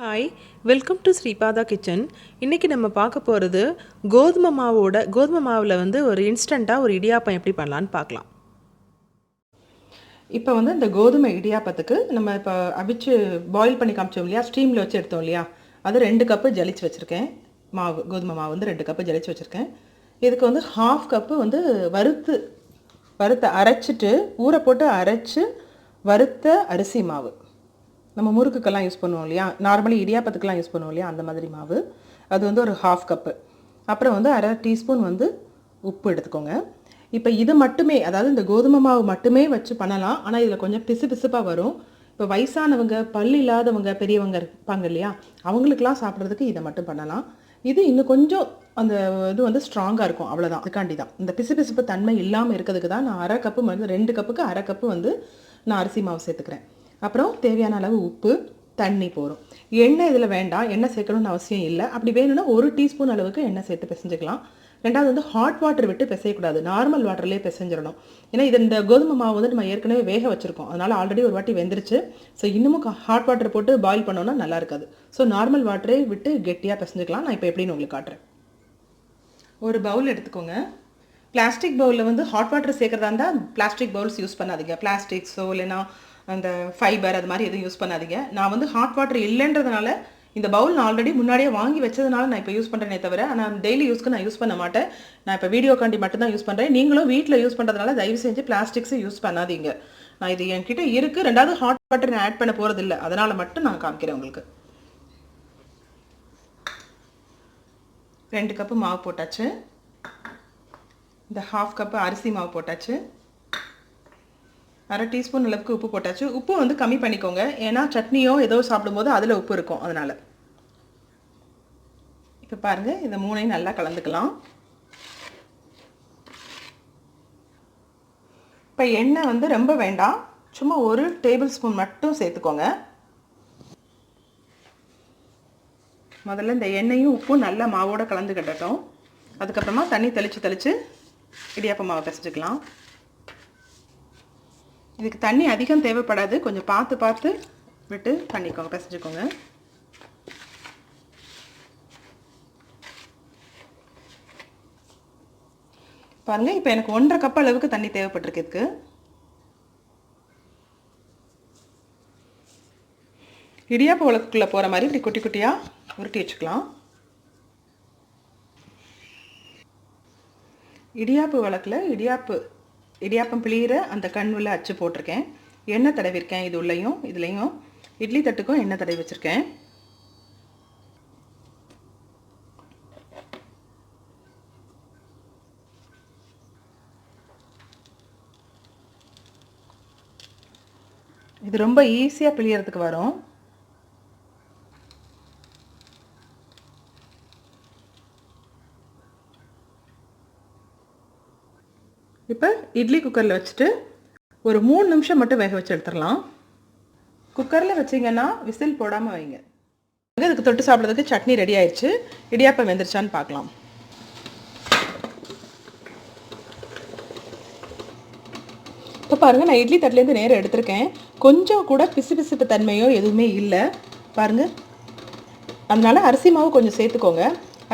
Hi, welcome to Sripada kitchen. இன்றைக்கி நம்ம பார்க்க போகிறது கோதுமை மாவில் ஒரு இன்ஸ்டண்ட்டாக ஒரு இடியாப்பம் எப்படி பண்ணலான்னு பார்க்கலாம். இப்போ இந்த கோதுமை இடியாப்பத்துக்கு நம்ம இப்போ அவிச்சு பாயில் பண்ணி காமிச்சோம் இல்லையா, ஸ்டீமில் வச்சு எடுத்தோம் இல்லையா, அது 2 கப்பு ஜலிச்சு வச்சுருக்கேன். கோதுமை மாவு 2 கப்பு ஜலிச்சு வச்சுருக்கேன். இதுக்கு 1/2 கப்பு வறுத்து அரைச்சிட்டு ஊற போட்டு அரைச்சி வறுத்த அரிசி மாவு. நம்ம முறுக்குக்கெல்லாம் யூஸ் பண்ணுவோம் இல்லையா, நார்மலி இடியாப்பத்துக்கெல்லாம் யூஸ் பண்ணுவோம் இல்லையா, அந்த மாதிரி மாவு. அது ஒரு 1/2 கப்பு. அப்புறம் 1/2 டீஸ்பூன் உப்பு எடுத்துக்கோங்க. இப்போ இது மட்டுமே, அதாவது இந்த கோதுமை மாவு மட்டுமே வச்சு பண்ணலாம். ஆனால் இதில் கொஞ்சம் பிசுப்பாக வரும். இப்போ வயசானவங்க, பல் இல்லாதவங்க, பெரியவங்க இருப்பாங்க இல்லையா, அவங்களுக்கெல்லாம் சாப்பிட்றதுக்கு இதை மட்டும் பண்ணலாம். இது இன்னும் கொஞ்சம் அந்த இது ஸ்ட்ராங்காக இருக்கும், அவ்வளோதான். அதுக்காண்டி தான் இந்த பிசுப்பு தன்மை இல்லாமல் இருக்கிறதுக்கு தான் நான் 1/2 கப்பு 2 கப்புக்கு 1/2 கப்பு நான் அரிசி மாவு சேர்த்துக்கிறேன். அப்புறம் தேவையான அளவு உப்பு, தண்ணி போகும். எண்ணெய் இதில் வேண்டாம், எண்ணெய் சேர்க்கணும்னு அவசியம் இல்லை. அப்படி வேணும்னா 1 டீஸ்பூன் அளவுக்கு எண்ணெய் சேர்த்து பிசைஞ்சிக்கலாம். ரெண்டாவது ஹாட் வாட்டர் விட்டு பிசையக்கூடாது, நார்மல் வாட்டர்லேயே பிசைஞ்சிடணும். ஏன்னா இந்த கோதுமை மாவு நம்ம ஏற்கனவே வேக வச்சுருக்கோம், அதனால் ஆல்ரெடி ஒரு வாட்டி வெந்துருச்சு. ஸோ இன்னமும் ஹாட் வாட்டர் போட்டு பாயில் பண்ணோன்னா நல்லா இருக்காது. ஸோ நார்மல் வாட்டரே விட்டு கெட்டியாக பிசைஞ்சிக்கலாம். நான் இப்போ எப்படின்னு உங்களுக்கு காட்டுறேன். ஒரு பவுல் எடுத்துக்கோங்க. பிளாஸ்டிக் பவுலில் ஹாட் வாட்டர் சேர்க்குறதா இருந்தால் பிளாஸ்டிக் பவுல்ஸ் யூஸ் பண்ணாதீங்க. பிளாஸ்டிக்ஸோ இல்லைன்னா அந்த ஃபைபர் அது மாதிரி எதுவும் யூஸ் பண்ணாதீங்க. நான் ஹாட் வாட்டர் இல்லைன்றதுனால இந்த பவுல் நான் ஆல்ரெடி முன்னாடியே வாங்கி வச்சதுனால நான் இப்போ யூஸ் பண்ணுறேனே தவிர, ஆனால் டெய்லி யூஸ்க்கு நான் யூஸ் பண்ண மாட்டேன். நான் இப்போ வீடியோக்காண்டி மட்டும்தான் யூஸ் பண்ணுறேன். நீங்களும் வீட்டில் யூஸ் பண்ணுறதுனால தயவு செஞ்சு பிளாஸ்டிக்ஸை யூஸ் பண்ணாதீங்க. நான் இது என்கிட்ட இருக்குது. ரெண்டாவது ஹாட் வாட்டர் நான் ஆட் பண்ண போகிறதில்லை, அதனால் மட்டும் நான் காமிக்கிறேன் உங்களுக்கு. 2 கப்பு மாவு போட்டாச்சு. இந்த 1/2 கப்பு அரிசி மாவு போட்டாச்சு. 1/2 டீஸ்பூன் அளவுக்கு உப்பு போட்டாச்சு. உப்பு கம்மி பண்ணிக்கோங்க, ஏன்னா சட்னியோ ஏதோ சாப்பிடும்போது அதில் உப்பு இருக்கும், அதனால். இப்போ பாருங்கள், இந்த 3ஐயும் நல்லா கலந்துக்கலாம். இப்போ எண்ணெய் ரொம்ப வேண்டாம், சும்மா 1 டேபிள் ஸ்பூன் மட்டும் சேர்த்துக்கோங்க. முதல்ல இந்த எண்ணெயும் உப்பும் நல்லா மாவோடு கலந்து கட்டட்டும். அதுக்கப்புறமா தண்ணி தெளித்து இடியாப்ப மாவை பிசைஞ்சிக்கலாம். இதுக்கு தண்ணி அதிகம் தேவைப்படாது, கொஞ்சம் பார்த்து விட்டு பண்ணிக்கோங்க, பிசைஞ்சுக்கோங்க. பாருங்கள், இப்போ எனக்கு 1/2 கப் அளவுக்கு தண்ணி தேவைப்பட்டிருக்கு. இதுக்கு இடியாப்ப உலக்குள்ளே போகிற மாதிரி இப்படி குட்டி குட்டியாக உருட்டி வச்சுக்கலாம். இடியாப்பு வழக்கில் இடியாப்பம் பிழிகிற அந்த கண்ணுல அச்சு போட்டிருக்கேன். எண்ணெய் தடவிருக்கேன். இதுலேயும் இட்லி தட்டுக்கும் எண்ணெய் தடவி வச்சுருக்கேன். இது ரொம்ப ஈஸியாக பிழியறதுக்கு வரும். இப்போ இட்லி குக்கரில் வச்சுட்டு ஒரு 3 நிமிஷம் மட்டும் வேக வச்சு எடுத்துடலாம். குக்கரில் வச்சிங்கன்னா விசில் போடாமல் வைங்க. இதுக்கு தொட்டு சாப்பிட்றதுக்கு சட்னி ரெடி ஆயிடுச்சு. இடியாப்பம் வெந்துருச்சான்னு பார்க்கலாம். இப்போ பாருங்கள், நான் இட்லி தட்டிலேருந்து நேரம் எடுத்திருக்கேன். கொஞ்சம் கூட பிசுப்பு தன்மையோ எதுவுமே இல்லை பாருங்கள். அதனால் அரிசி மாவு கொஞ்சம் சேர்த்துக்கோங்க.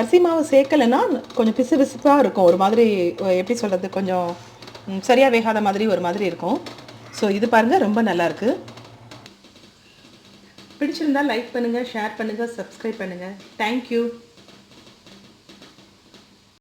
அரிசி மாவு சேர்க்கலைன்னா கொஞ்சம் பிசுப்பாக இருக்கும், ஒரு மாதிரி எப்படி சொல்கிறது, கொஞ்சம் சரியாக வேகாத மாதிரி ஒரு மாதிரி இருக்கும். ஸோ இது பாருங்கள், ரொம்ப நல்லாயிருக்கு. பிடிச்சிருந்தால் லைக் பண்ணுங்கள், ஷேர் பண்ணுங்கள், சப்ஸ்கிரைப் பண்ணுங்கள். தேங்க்யூ.